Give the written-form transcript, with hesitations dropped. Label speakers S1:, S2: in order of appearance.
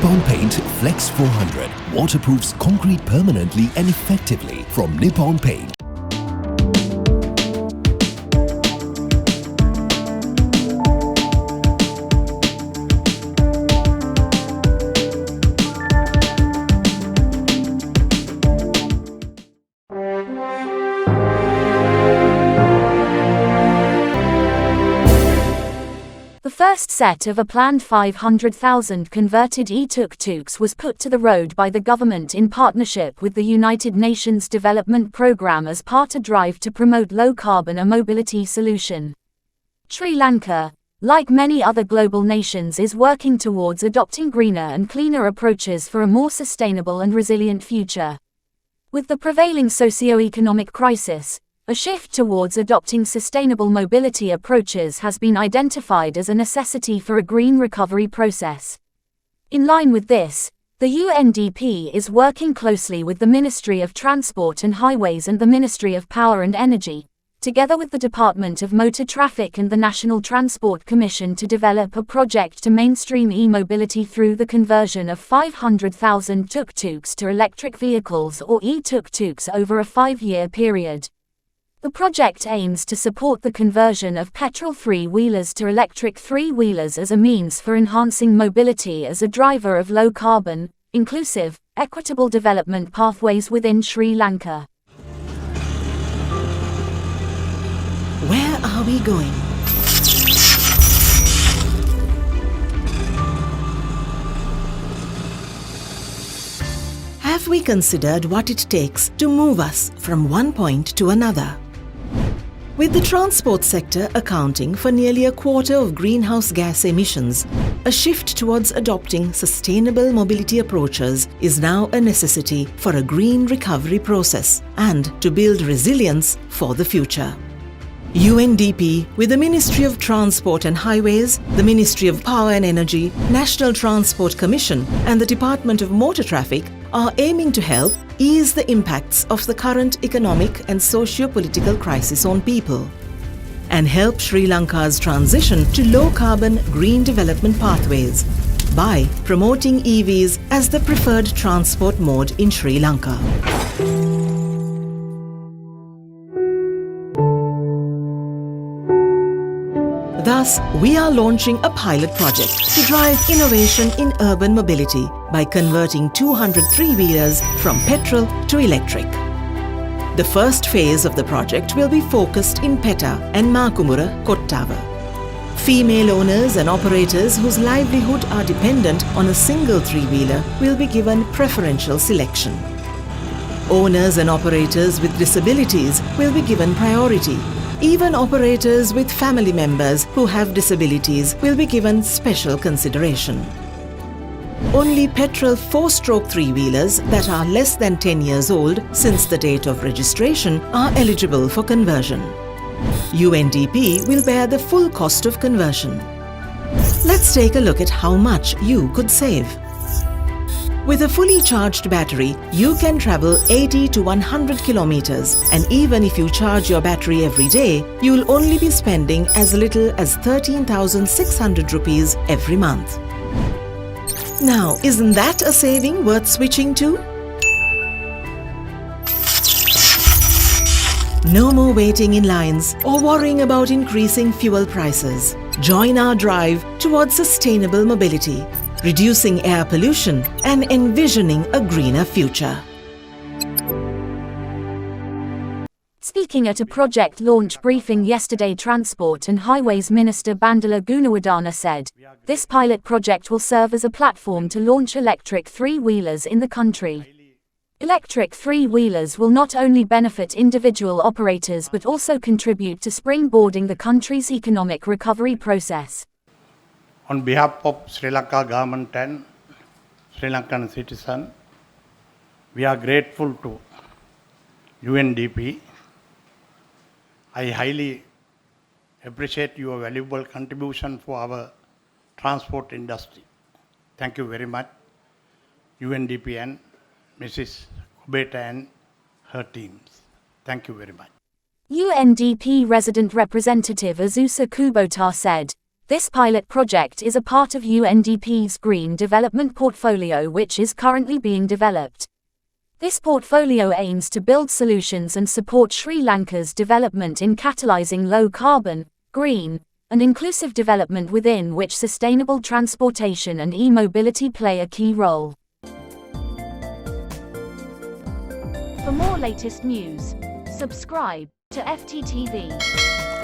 S1: Nippon Paint Flex 400 waterproofs concrete permanently and effectively from Nippon Paint.
S2: The first set of a planned 500,000 converted eTuk-Tuks was put to the road by the government in partnership with the United Nations Development Programme as part of a drive to promote low-carbon immobility solution. Sri Lanka, like many other global nations, is working towards adopting greener and cleaner approaches for a more sustainable and resilient future. With the prevailing socio-economic crisis, a shift towards adopting sustainable mobility approaches has been identified as a necessity for a green recovery process. In line with this, the UNDP is working closely with the Ministry of Transport and Highways and the Ministry of Power and Energy, together with the Department of Motor Traffic and the National Transport Commission, to develop a project to mainstream e-mobility through the conversion of 500,000 tuk-tuks to electric vehicles or eTuk-Tuks over a 5-year period. The project aims to support the conversion of petrol three-wheelers to electric three-wheelers as a means for enhancing mobility as a driver of low-carbon, inclusive, equitable development pathways within Sri Lanka.
S3: Where are we going? Have we considered what it takes to move us from one point to another? With the transport sector accounting for nearly a quarter of greenhouse gas emissions, a shift towards adopting sustainable mobility approaches is now a necessity for a green recovery process and to build resilience for the future. UNDP, with the Ministry of Transport and Highways, the Ministry of Power and Energy, National Transport Commission and the Department of Motor Traffic, are aiming to help ease the impacts of the current economic and socio-political crisis on people and help Sri Lanka's transition to low-carbon green development pathways by promoting EVs as the preferred transport mode in Sri Lanka. Thus, we are launching a pilot project to drive innovation in urban mobility by converting 200 three-wheelers from petrol to electric. The first phase of the project will be focused in Peta and Makumura, Kottava. Female owners and operators whose livelihood are dependent on a single three-wheeler will be given preferential selection. Owners and operators with disabilities will be given priority. Even operators with family members who have disabilities will be given special consideration. Only petrol 4-stroke three-wheelers that are less than 10 years old since the date of registration are eligible for conversion. UNDP will bear the full cost of conversion. Let's take a look at how much you could save. With a fully charged battery, you can travel 80 to 100 kilometers, and even if you charge your battery every day, you will only be spending as little as 13,600 rupees every month. Now, isn't that a saving worth switching to? No more waiting in lines or worrying about increasing fuel prices. Join our drive towards sustainable mobility, reducing air pollution and envisioning a greener future.
S2: Speaking at a project launch briefing yesterday, Transport and Highways Minister Bandula Gunawardana said, "This pilot project will serve as a platform to launch electric three-wheelers in the country. Electric three-wheelers will not only benefit individual operators but also contribute to springboarding the country's economic recovery process."
S4: On behalf of Sri Lanka government and Sri Lankan citizen, we are grateful to UNDP. I highly appreciate your valuable contribution for our transport industry. Thank you very much, UNDP and Mrs. Govt and her teams. Thank you very much.
S2: UNDP resident representative Azusa Kubota said, This pilot project is a part of UNDP's Green Development Portfolio, which is currently being developed. This portfolio aims to build solutions and support Sri Lanka's development in catalyzing low-carbon, green, and inclusive development, within which sustainable transportation and e-mobility play a key role. For more latest news, subscribe to FTTV.